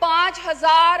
5000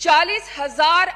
40,000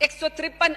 153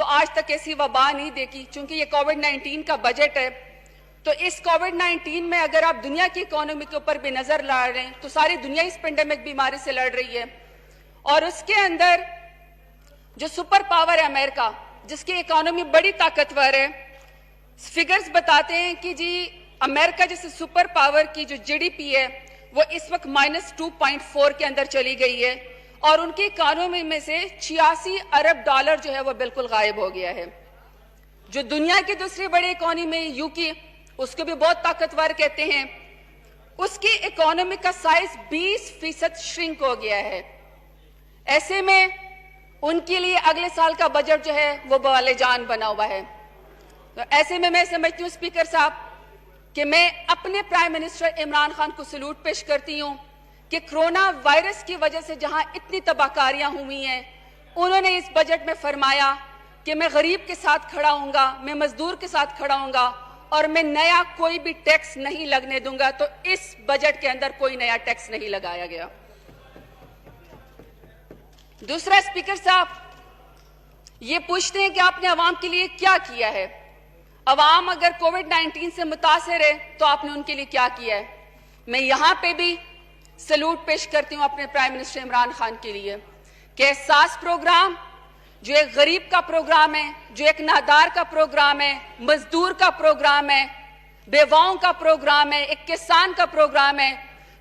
تو آج تک ایسی وبا نہیں دیکھی. چونکہ یہ کووڈ-19 کا بجٹ ہے تو اس کووڈ-19 میں اگر آپ دنیا کی اکانومی کے اوپر بھی نظر لا رہے ہیں تو ساری دنیا اس پینڈیمک بیماری سے لڑ رہی ہے. اور اس کے اندر جو سپر پاور ہے امریکہ, جس کی اکانومی بڑی طاقتور ہے, فگرز بتاتے ہیں کہ جی امریکہ جیسے سپر پاور کی جو جی ڈی پی ہے وہ اس وقت -2.4 کے اندر چلی گئی ہے, اور ان کی اکانومی میں سے 86 ارب ڈالر جو ہے وہ بالکل غائب ہو گیا ہے. جو دنیا کی دوسری بڑی اکانومی یو کی, اس کو بھی بہت طاقتور کہتے ہیں, اس کی اکانومی کا سائز 20% شرنک ہو گیا ہے. ایسے میں ان کے لیے اگلے سال کا بجٹ جو ہے وہ بوالِ جان بنا ہوا ہے. تو ایسے میں سمجھتی ہوں اسپیکر صاحب کہ میں اپنے پرائم منسٹر عمران خان کو سلوٹ پیش کرتی ہوں کہ کرونا وائرس کی وجہ سے جہاں اتنی تباہکاریاں ہوئی ہیں, انہوں نے اس بجٹ میں فرمایا کہ میں غریب کے ساتھ کھڑا ہوں گا, میں مزدور کے ساتھ کھڑا ہوں گا, اور میں نیا کوئی بھی ٹیکس نہیں لگنے دوں گا. تو اس بجٹ کے اندر کوئی نیا ٹیکس نہیں لگایا گیا. دوسرا اسپیکر صاحب, یہ پوچھتے ہیں کہ آپ نے عوام کے لیے کیا کیا ہے. عوام اگر کووڈ-19 سے متاثر ہے تو آپ نے ان کے لیے کیا کیا ہے. میں یہاں پہ بھی سلوٹ پیش کرتی ہوں اپنے پرائم منسٹر عمران خان کے لیے کہ احساس پروگرام جو ایک غریب کا پروگرام ہے, جو ایک نادار کا پروگرام ہے, مزدور کا پروگرام ہے, بیواؤں کا پروگرام ہے, ایک کسان کا پروگرام ہے,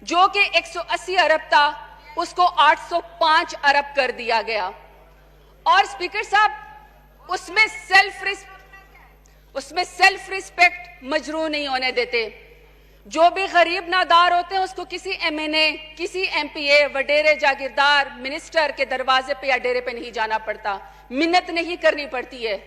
جو کہ 180 ارب تھا اس کو 805 ارب کر دیا گیا. اور اسپیکر صاحب اس میں سیلف ریسپیکٹ مجروح نہیں ہونے دیتے. جو بھی غریب نادار ہوتے ہیں اس کو کسی ایم این اے, کسی ایم پی اے, وڈیرے جاگیردار, منسٹر کے دروازے پہ یا ڈیرے پہ نہیں جانا پڑتا, منت نہیں کرنی پڑتی ہے,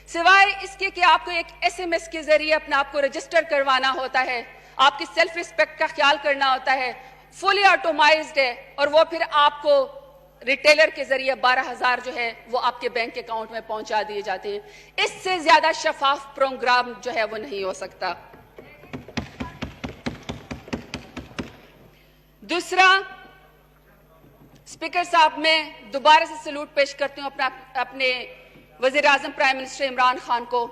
سوائے اس کے کہ آپ کو ایک ایس ایم ایس کے ذریعے اپنا آپ کو رجسٹر کروانا ہوتا ہے, آپ کی سیلف ریسپیکٹ کا خیال کرنا ہوتا ہے. فلی آٹومائزڈ ہے, اور وہ پھر آپ کو ریٹیلر کے ذریعے 12,000 جو ہے وہ آپ کے بینک اکاؤنٹ میں پہنچا دیے جاتے ہیں. اس سے زیادہ شفاف پروگرام جو ہے وہ نہیں ہو سکتا. دوسرا اسپیکر صاحب, میں دوبارہ سے سلوٹ پیش کرتی ہوں اپنے وزیر اعظم پرائم منسٹر عمران خان کو,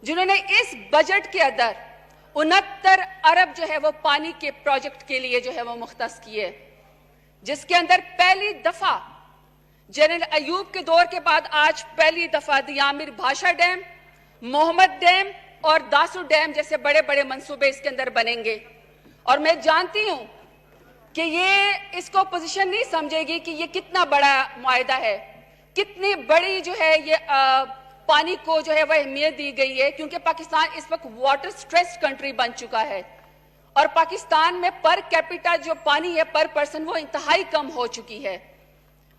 جنہوں نے اس بجٹ کے اندر 69 ارب جو ہے وہ پانی کے پروجیکٹ کے لیے جو ہے وہ مختص کیے, جس کے اندر پہلی دفعہ جنرل ایوب کے دور کے بعد آج پہلی دفعہ دیامر بھاشا ڈیم, محمد ڈیم اور داسو ڈیم جیسے بڑے بڑے منصوبے اس کے اندر بنیں گے. اور میں جانتی ہوں کہ یہ اس کو اپوزیشن نہیں سمجھے گی کہ یہ کتنا بڑا معاہدہ ہے, کتنی بڑی جو ہے یہ پانی کو جو ہے وہ اہمیت دی گئی ہے, کیونکہ پاکستان اس وقت واٹر سٹریسڈ کنٹری بن چکا ہے, اور پاکستان میں پر کیپیٹا جو پانی ہے پر پرسن وہ انتہائی کم ہو چکی ہے.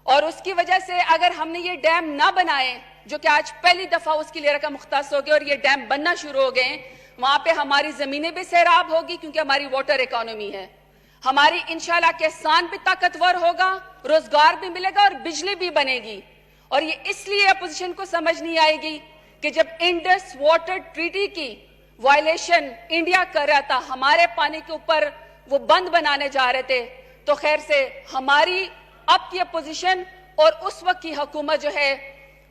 اور اس کی وجہ سے اگر ہم نے یہ ڈیم نہ بنائے, جو کہ آج پہلی دفعہ اس کی لیے رقم مختص ہو گئی اور یہ ڈیم بننا شروع ہو گئے, وہاں پہ ہماری زمینیں بھی سیراب ہوگی کیونکہ ہماری واٹر اکانومی ہے, ہماری انشاءاللہ کسان بھی طاقتور ہوگا, روزگار بھی ملے گا اور بجلی بھی بنے گی. اور یہ اس لیے اپوزیشن کو سمجھ نہیں آئے گی کہ جب انڈس واٹر ٹریٹی کی وائلیشن انڈیا کر رہا تھا, ہمارے پانی کے اوپر وہ بند بنانے جا رہے تھے, تو خیر سے ہماری اب کی اپوزیشن اور اس وقت کی حکومت جو ہے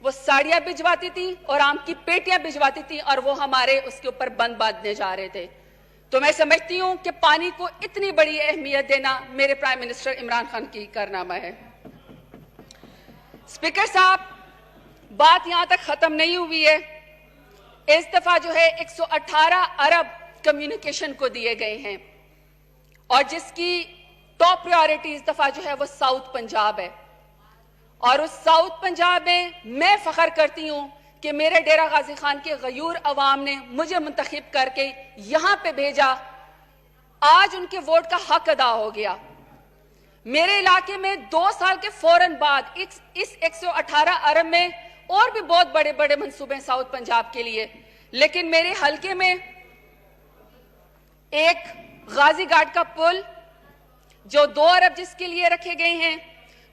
وہ ساڑیاں بھجواتی تھی اور آم کی پیٹیاں بھجواتی تھی, اور وہ ہمارے اس کے اوپر بند باندھنے جا رہے تھے. تو میں سمجھتی ہوں کہ پانی کو اتنی بڑی اہمیت دینا میرے پرائم منسٹر عمران خان کی کارنامہ ہے. اسپیکر صاحب, بات یہاں تک ختم نہیں ہوئی ہے. اس دفعہ جو ہے 118 ارب کمیونیکیشن کو دیے گئے ہیں, اور جس کی ٹاپ پریورٹی اس دفعہ جو ہے وہ ساؤتھ پنجاب ہے. اور اس ساؤتھ پنجاب میں فخر کرتی ہوں کہ میرے ڈیرہ غازی خان کے غیور عوام نے مجھے منتخب کر کے یہاں پہ بھیجا. آج ان کے ووٹ کا حق ادا ہو گیا. میرے علاقے میں 2 سال کے فوراً بعد اس 118 ارب میں اور بھی بہت بڑے بڑے منصوبے ہیں ساؤتھ پنجاب کے لیے, لیکن میرے حلقے میں ایک غازی گھاٹ کا پل جو 2 ارب جس کے لیے رکھے گئے ہیں,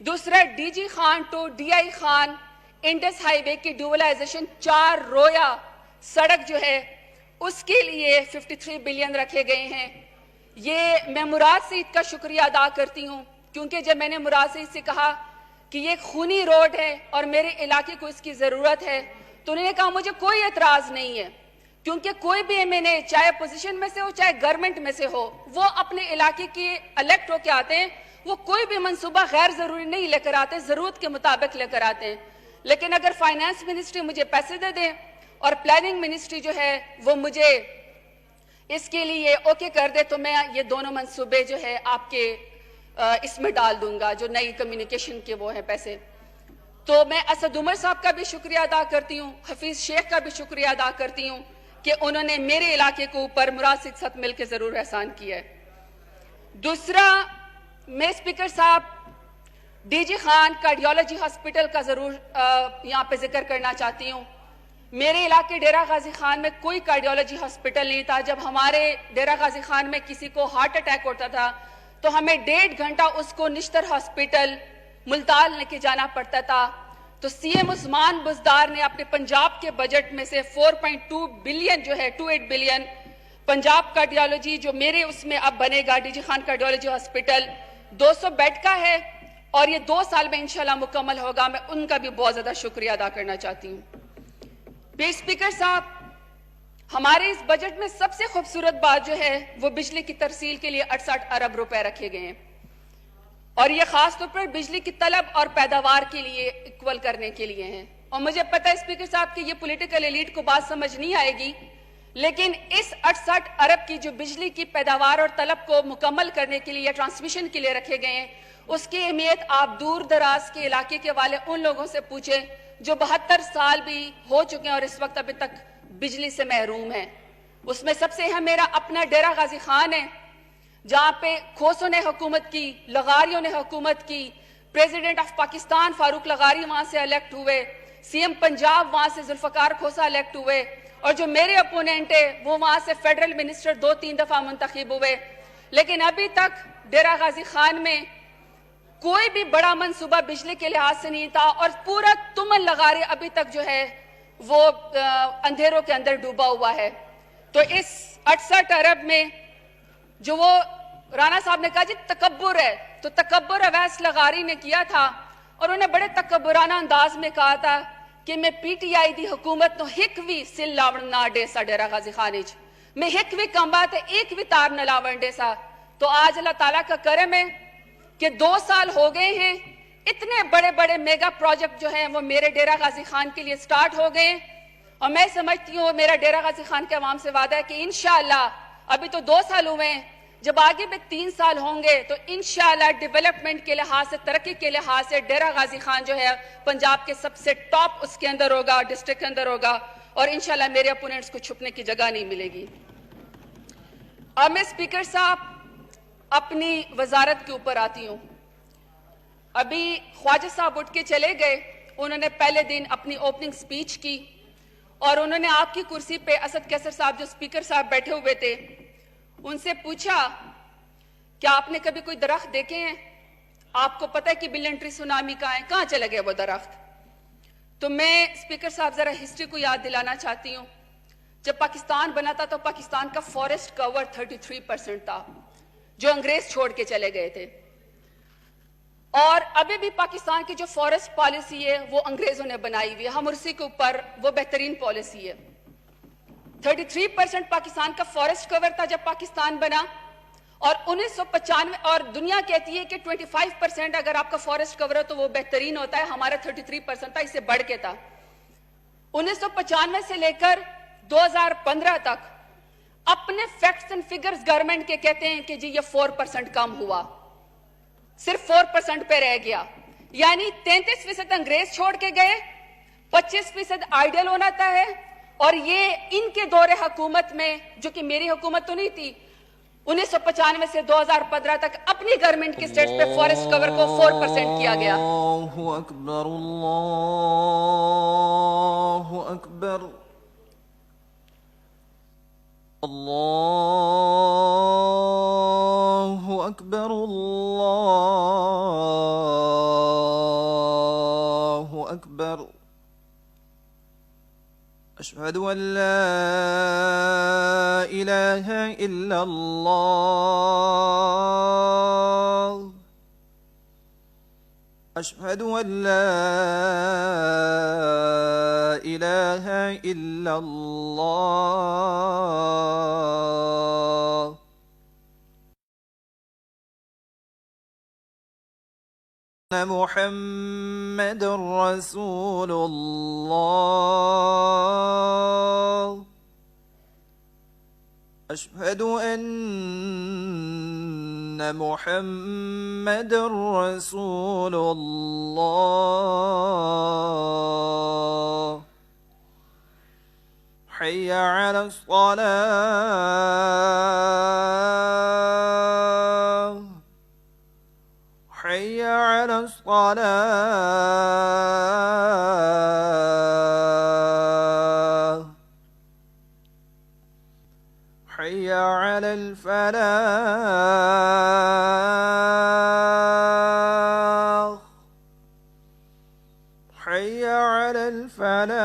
دوسرا D G Khan to D I Khan Indus highway کی ڈیولائزیشن 4 رویا سڑک جو ہے اس کے لیے 53 بلین رکھے گئے ہیں. یہ میں مراد سعید کا شکریہ ادا کرتی ہوں, کیونکہ جب میں نے مراد سعید سے کہا کہ یہ خونی روڈ ہے اور میرے علاقے کو اس کی ضرورت ہے, تو انہوں نے کہا مجھے کوئی اعتراض نہیں ہے، کیونکہ کوئی بھی ایم این اے چاہے اپوزیشن میں سے ہو چاہے گورنمنٹ میں سے ہو، وہ اپنے علاقے کے الیکٹ ہو کے آتے ہیں، وہ کوئی بھی منصوبہ غیر ضروری نہیں لے کر آتے، ضرورت کے مطابق لے کر آتے ہیں. لیکن اگر فائنانس منسٹری مجھے پیسے دے دیں اور پلاننگ منسٹری جو ہے وہ مجھے اس کے لیے اوکے کر دے، تو میں یہ دونوں منصوبے جو ہے آپ کے اس میں ڈال دوں گا، جو نئی کمیونیکیشن کے وہ ہیں پیسے. تو میں اسد عمر صاحب کا بھی شکریہ ادا کرتی ہوں، حفیظ شیخ کا بھی شکریہ ادا کرتی ہوں کہ انہوں نے میرے علاقے کے اوپر مراد ساتھ مل کے ضرور احسان کیا ہے. دوسرا، میں اسپیکر صاحب D G Khan cardiology hospital کا ضرور یہاں پہ ذکر کرنا چاہتی ہوں. میرے علاقے ڈیرہ غازی خان میں کوئی کارڈیالوجی ہاسپٹل نہیں تھا. جب ہمارے ڈیرہ غازی خان میں کسی کو ہارٹ اٹیک ہوتا تھا تو ہمیں 1.5 گھنٹہ اس کو نشتر ہاسپٹل ملتان لے کے جانا پڑتا تھا. تو سی ایم عثمان بزدار نے اپنے پنجاب کے بجٹ میں سے 4.2 بلین جو ہے 28 بلین پنجاب کارڈیالوجی جو میرے اس میں اب بنے گا D G Khan cardiology hospital 200 bed کا ہے اور یہ 2 سال میں انشاءاللہ مکمل ہوگا. میں ان کا بھی بہت زیادہ شکریہ ادا کرنا چاہتی ہوں. اسپیکر صاحب، ہمارے اس بجٹ میں سب سے خوبصورت بات جو ہے وہ بجلی کی ترسیل کے لیے 68 ارب روپے رکھے گئے ہیں، اور یہ خاص طور پر بجلی کی طلب اور پیداوار کے لیے ایکول کرنے کے لیے ہیں. اور مجھے پتہ ہے اسپیکر صاحب کہ یہ پولیٹیکل ایلیٹ کو بات سمجھ نہیں آئے گی، لیکن اس 68 ارب کی جو بجلی کی پیداوار اور طلب کو مکمل کرنے کے لیے یا ٹرانسمیشن کے لیے رکھے گئے ہیں، اس کی اہمیت آپ دور دراز کے علاقے کے والے ان لوگوں سے پوچھیں جو 72 سال بھی ہو چکے ہیں اور اس وقت ابھی تک بجلی سے محروم ہیں. اس میں سب سے اہم میرا اپنا ڈیرہ غازی خان ہے، جہاں پہ کھوسوں نے حکومت کی، لغاریوں نے حکومت کی. پریزیڈنٹ آف پاکستان فاروق لغاری وہاں سے الیکٹ ہوئے، سی ایم پنجاب وہاں سے ذوالفقار کھوسا الیکٹ ہوئے، اور جو میرے اپوننٹ ہے وہ وہاں سے فیڈرل منسٹر 2-3 دفعہ منتخب ہوئے. لیکن ابھی تک ڈیرہ غازی خان میں کوئی بھی بڑا منصوبہ بجلی کے لحاظ سے نہیں تھا، اور پورا تمن لغارے ابھی تک جو ہے وہ اندھیروں کے اندر ڈوبا ہوا ہے. تو اس 68 ارب میں جو وہ رانا صاحب نے کہا جی تکبر ہے، تو تکبر اویس لغاری نے کیا تھا، اور انہوں نے بڑے تکبرانہ انداز میں کہا تھا کہ میں پی ٹی آئی دی حکومت نو ہک وی سل لاون نہ ڈے سا ڈیرہ غازی خان وچ، میں ہک وی کمبا تے ایک وی تار نہ لاون ڈے سا. تو آج اللہ تعالیٰ کا کرم ہے کہ 2 سال ہو گئے ہیں، اتنے بڑے بڑے میگا پروجیکٹ جو ہیں وہ میرے ڈیرہ غازی خان کے لیے سٹارٹ ہو گئے ہیں. اور میں سمجھتی ہوں میرا ڈیرہ غازی خان کے عوام سے وعدہ ہے کہ انشاءاللہ ابھی تو 2 سال ہوئے ہیں، جب آگے بھی 3 سال ہوں گے تو انشاءاللہ ڈیولپمنٹ کے لحاظ سے، ترقی کے لحاظ سے ڈیرہ غازی خان جو ہے پنجاب کے سب سے ٹاپ اس کے اندر ہوگا، ڈسٹرکٹ کے اندر ہوگا، اور انشاءاللہ میرے اپوننٹس کو چھپنے کی جگہ نہیں ملے گی. اب میں اسپیکر صاحب اپنی وزارت کے اوپر آتی ہوں. ابھی خواجہ صاحب اٹھ کے چلے گئے، انہوں نے پہلے دن اپنی اوپننگ سپیچ کی، اور انہوں نے آپ کی کرسی پہ اسد کیسر صاحب جو اسپیکر صاحب بیٹھے ہوئے تھے ان سے پوچھا کیا آپ نے کبھی کوئی درخت دیکھے ہیں؟ آپ کو پتہ ہے کہ بلین ٹری سونامی کہاں چلے گئے وہ درخت؟ تو میں اسپیکر صاحب ذرا ہسٹری کو یاد دلانا چاہتی ہوں. جب پاکستان بنا تھا تو پاکستان کا فارسٹ کور 33% تھا جو انگریز چھوڑ کے چلے گئے تھے، اور ابھی بھی پاکستان کی جو فارسٹ پالیسی ہے وہ انگریزوں نے بنائی ہوئی ہے، ہم اسی کے اوپر وہ بہترین پالیسی ہے. 33% پاکستان کا فارسٹ کور تھا جب پاکستان بنا، اور 1995 اور دنیا کہتی ہے کہ 25% اگر آپ کا فارسٹ کور ہے تو وہ بہترین ہوتا ہے، ہمارا 33% تھا، اس سے بڑھ کے تھا. 1995 سے لے کر 2015 تک اپنے فیکٹس اینڈ فگرز گورنمنٹ کے کہتے ہیں کہ جی یہ 4% کم ہوا، صرف 4% پہ رہ گیا. یعنی 33% انگریز چھوڑ کے گئے، 25% آئیڈل ہونا تھا ہے، اور یہ ان کے دور حکومت میں جو کہ میری حکومت تو نہیں تھی، 1995 سے 2015 تک اپنی گورنمنٹ کے سٹیٹس پہ فارسٹ کور کو 4% کیا گیا. اللہ اکبر، اللہ اکبر، اللہ اکبر، اللہ اکبر. اشہد ان لا الہ الا اللہ، أشهد أن لا إله إلا الله أن محمد رسول الله أشهد أن محمد رسول الله حي على الصلاة حي على الصلاة حي على الفلاح حي على الفلاح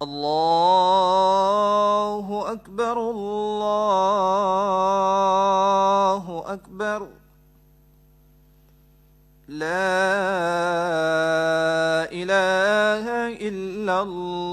الله أكبر الله أكبر لا إله إلا الله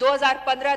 2015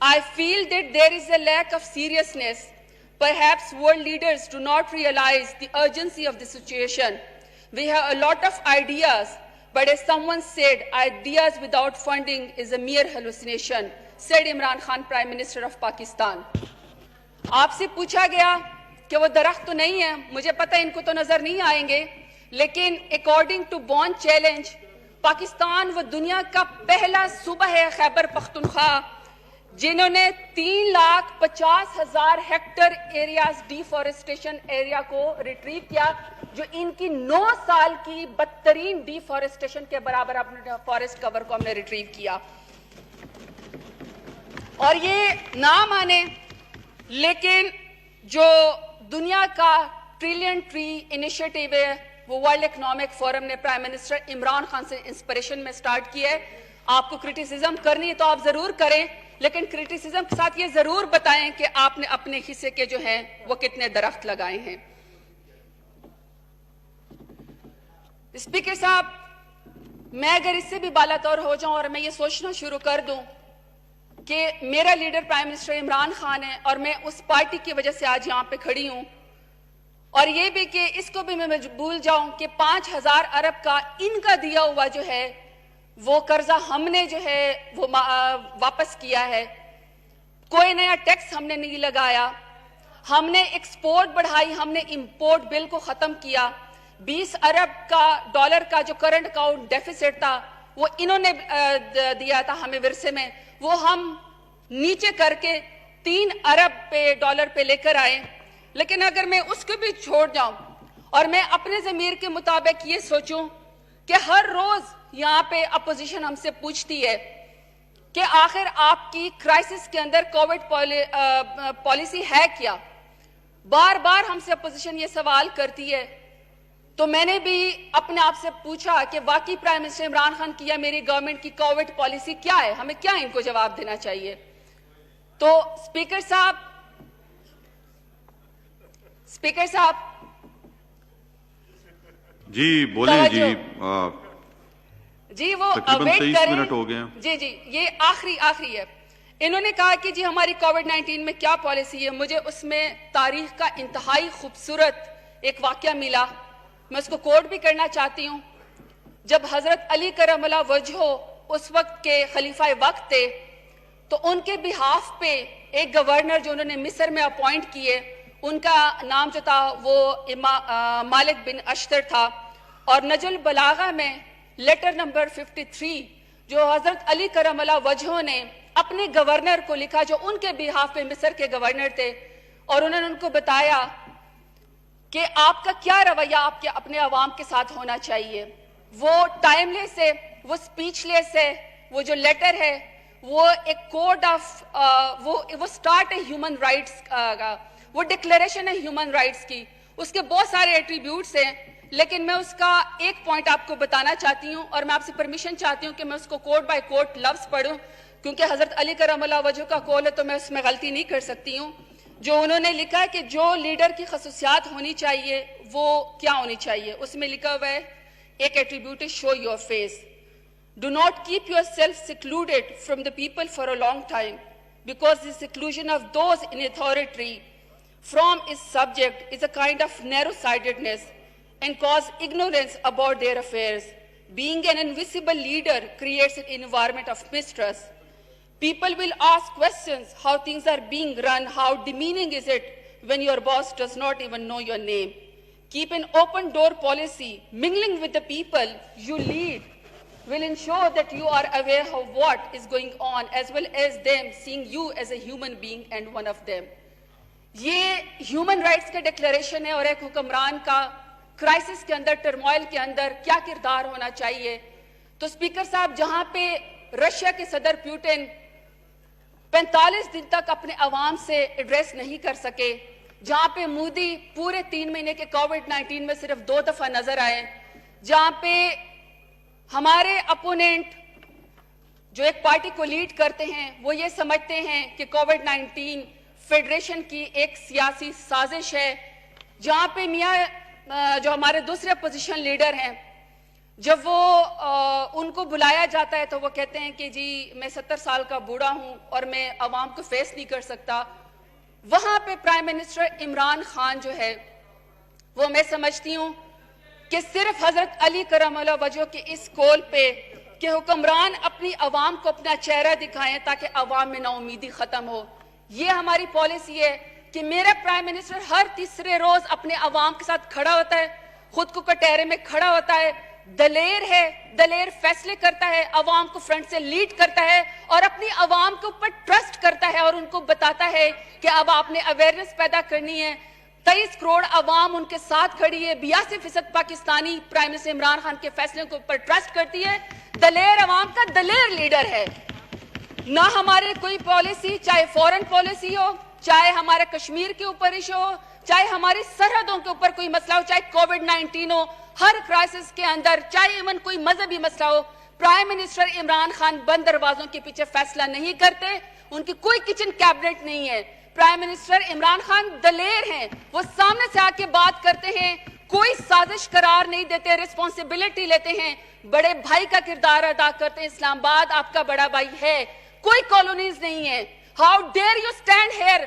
I feel that there is a lack of seriousness. Perhaps world leaders do not realize the urgency of the situation. We have a lot of ideas, but as someone said, ideas without funding is a mere hallucination. said Imran Khan, Prime Minister of Pakistan. آپ سے پوچھا گیا کہ وہ درخت تو نہیں ہے, مجھے پتہ ان کو تو نظر نہیں آئیں گے, لیکن according to bone challenge Pakistan وہ دنیا کا پہلا صوبہ ہے خیبر پختونخوا جنہوں نے 3,50,000 ہیکٹر ایریاز ڈیفارسٹیشن ایریا کو ریٹریو کیا, جو ان کی 9 سال کی بدترین ڈیفارسٹیشن کے برابر اپنے فارسٹ کور کو ہم نے ریٹریو کیا. اور یہ نہ مانے لیکن جو دنیا کا ٹریلین ٹری انیشیٹو ہے وہ ورلڈ اکنامک فورم نے پرائم منسٹر عمران خان سے انسپریشن میں سٹارٹ کیا ہے. آپ کو کرٹیسزم کرنی ہے تو آپ ضرور کریں, لیکن کرٹیسزم کے ساتھ یہ ضرور بتائیں کہ آپ نے اپنے حصے کے جو ہیں وہ کتنے درخت لگائے ہیں. اسپیکر صاحب, میں اگر اس سے بھی بالا تر ہو جاؤں اور میں یہ سوچنا شروع کر دوں کہ میرا leader prime minister Imran Khan ہے اور میں اس پارٹی کی وجہ سے آج یہاں پہ کھڑی ہوں, اور یہ بھی کہ اس کو بھی میں بھول جاؤں کہ 5,000 ارب کا ان کا دیا ہوا جو ہے وہ قرضہ ہم نے جو ہے وہ واپس کیا ہے, کوئی نیا ٹیکس ہم نے نہیں لگایا, ہم نے ایکسپورٹ بڑھائی, ہم نے امپورٹ بل کو ختم کیا, 20 ارب کا ڈالر کا جو کرنٹ اکاؤنٹ ڈیفیسٹ تھا وہ انہوں نے دیا تھا ہمیں ورثے میں, وہ ہم نیچے کر کے 3 ارب پہ ڈالر پہ لے کر آئے. لیکن اگر میں اس کو بھی چھوڑ جاؤں اور میں اپنے ضمیر کے مطابق یہ سوچوں کہ ہر روز یہاں پہ اپوزیشن ہم سے پوچھتی ہے کہ آخر آپ کی کرائسس کے اندر کووڈ پالیسی ہے کیا, بار بار ہم سے اپوزیشن یہ سوال کرتی ہے, تو میں نے بھی اپنے آپ سے پوچھا کہ واقعی پرائم منسٹر عمران خان کی یا میری گورنمنٹ کی کووڈ پالیسی کیا ہے, ہمیں کیا ان کو جواب دینا چاہیے. تو اسپیکر صاحب جی بولیں جی وہ تقریباً 23 منٹ ہو گئے ہیں. جی یہ آخری ہے. انہوں نے کہا کہ جی ہماری کووڈ 19 میں کیا پالیسی ہے. مجھے اس میں تاریخ کا انتہائی خوبصورت ایک واقعہ ملا, میں اس کو کوٹ بھی کرنا چاہتی ہوں. جب حضرت علی کرم اللہ وجہہ اس وقت کے خلیفہ وقت تھے تو ان کے بہاف پہ ایک گورنر جو انہوں نے مصر میں اپوائنٹ کیے, ان کا نام جو تھا وہ مالک بن اشتر تھا, اور نجل البلاغہ میں لیٹر نمبر 53 جو حضرت علی کرم اللہ وجہہ نے اپنے گورنر کو لکھا جو ان کے بہاف پہ مصر کے گورنر تھے, اور انہوں نے ان کو بتایا کہ آپ کا کیا رویہ آپ کے اپنے عوام کے ساتھ ہونا چاہیے. وہ ٹائم لیس ہے, وہ سپیچ لیس ہے, وہ جو لیٹر ہے وہ ایک کوڈ آف وہ سٹارٹ ہے ہیومن رائٹس کا, وہ ڈکلیریشن ہے ہیومن رائٹس کی, اس کے بہت سارے ایٹریبیوٹس ہیں, لیکن میں اس کا ایک پوائنٹ آپ کو بتانا چاہتی ہوں اور میں آپ سے پرمیشن چاہتی ہوں کہ میں اس کو کوٹ بائی کوٹ لفظ پڑھوں, کیونکہ حضرت علی کرم اللہ وجہہ کا قول ہے تو میں اس میں غلطی نہیں کر سکتی ہوں. جو انہوں نے لکھا ہے کہ جو لیڈر کی خصوصیات ہونی چاہیے وہ کیا ہونی چاہیے, اس میں لکھا ہوا ہے ایک ایٹریبیوٹ ہے show your face. Do not keep yourself secluded from the people for a long time, because the seclusion of those in authority from its subject is a kind of narrow-sightedness and cause ignorance about their affairs. Being an invisible leader creates an environment of mistrust. People will ask questions how things are being run, how demeaning is it when your boss does not even know your name. Keep an open door policy. Mingling with the people you lead will ensure that you are aware of what is going on, as well as them seeing you as a human being and one of them. یہ human rights کا declaration ہے, اور ایک حکمران کا crisis کے اندر, turmoil کے اندر کیا کردار ہونا چاہیے. تو اسپیکر صاحب, جہاں پہ رشیا کے صدر پیوٹن 45 دن تک اپنے عوام سے ایڈریس نہیں کر سکے, جہاں پہ مودی پورے 3 مہینے کے کووڈ 19 میں صرف 2 دفعہ نظر آئے, جہاں پہ ہمارے اپوننٹ جو ایک پارٹی کو لیڈ کرتے ہیں وہ یہ سمجھتے ہیں کہ کووڈ 19 فیڈریشن کی ایک سیاسی سازش ہے, جہاں پہ میاں جو ہمارے دوسرے اپوزیشن لیڈر ہیں جب وہ ان کو بلایا جاتا ہے تو وہ کہتے ہیں کہ جی میں 70 سال کا بوڑھا ہوں اور میں عوام کو فیس نہیں کر سکتا. وہاں پہ پرائم منسٹر عمران خان جو ہے وہ میں سمجھتی ہوں کہ صرف حضرت علی کرم اللہ وجہہ کے اس کول پہ کہ حکمران اپنی عوام کو اپنا چہرہ دکھائیں تاکہ عوام میں نا امیدی ختم ہو. یہ ہماری پالیسی ہے کہ میرا پرائم منسٹر ہر تیسرے روز اپنے عوام کے ساتھ کھڑا ہوتا ہے, خود کو کٹہرے میں کھڑا ہوتا ہے, دلیر ہے, دلیر فیصلے کرتا ہے, عوام کو فرنٹ سے لیڈ کرتا ہے اور اپنی عوام کے اوپر ٹرسٹ کرتا ہے اور ان کو بتاتا ہے کہ اب آپ نے اویئرنیس پیدا کرنی ہے. 23 کروڑ عوام ان کے ساتھ کھڑی ہے, 82% پاکستانی پرائم منسٹر عمران خان کے فیصلے کے اوپر ٹرسٹ کرتی ہے. دلیر عوام کا دلیر لیڈر ہے. نہ ہمارے کوئی پالیسی, چاہے فورن پالیسی ہو, چاہے ہمارے کشمیر کے اوپر ایشو ہو, چاہے ہماری سرحدوں کے اوپر کوئی مسئلہ ہو, چاہے کووڈ-19 ہو, ہر کرائسس کے اندر, چاہے ایون کوئی مذہبی مسئلہ ہو, پرائم منسٹر عمران خان بند دروازوں کے پیچھے فیصلہ نہیں کرتے. ان کی کوئی کچن کیبنٹ نہیں ہے. پرائم منسٹر عمران خان دلیر ہیں, وہ سامنے سے آ کے بات کرتے ہیں, کوئی سازش قرار نہیں دیتے, رسپانسبلٹی لیتے ہیں, بڑے بھائی کا کردار ادا کرتے ہیں. اسلام آباد آپ کا بڑا بھائی ہے, کوئی کالونیز نہیں ہے. How dare you stand here.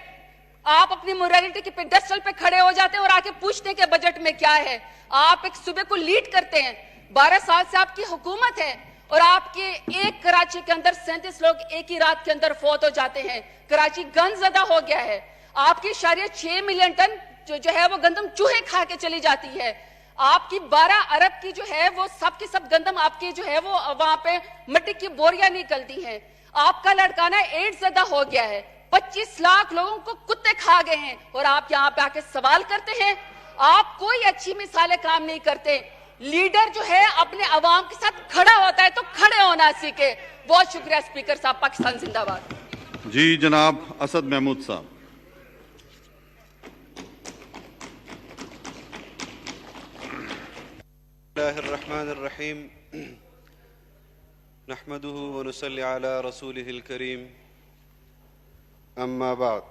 آپ اپنی موریلٹی کے پیڈسٹل پہ کھڑے ہو جاتے ہیں اور آ کے پوچھتے ہیں کہ بجٹ میں کیا ہے. آپ ایک صوبے کو لیڈ کرتے ہیں, 12 سال سے آپ کی حکومت ہے اور آپ کے ایک کراچی کے اندر 37 لوگ ایک ہی رات کے اندر فوت ہو جاتے ہیں. کراچی گن زدہ ہو گیا ہے. آپ کی 6.6 ملین ٹن جو ہے وہ گندم چوہے کھا کے چلی جاتی ہے. آپ کی 12 ارب کی جو ہے وہ سب کی سب گندم آپ کی جو ہے وہ وہاں پہ مٹی کی بوریاں نکلتی ہیں. آپ کا لڑکانہ ایڈز زدہ ہو گیا ہے, 25 لاکھ لوگوں کو کتے کھا گئے ہیں اور آپ یہاں پہ آ کے سوال کرتے ہیں. آپ کوئی اچھی مثالیں کام نہیں کرتے. لیڈر جو ہے اپنے عوام کے ساتھ کھڑا ہوتا ہے تو کھڑے ہونا سیکھے. بہت شکریہ اسپیکر صاحب. پاکستان زندہ باد. جی جناب اسد محمود صاحب. اللہ الرحمن الرحیم. نحمده ونصلي على رسوله الكريم. اما بعد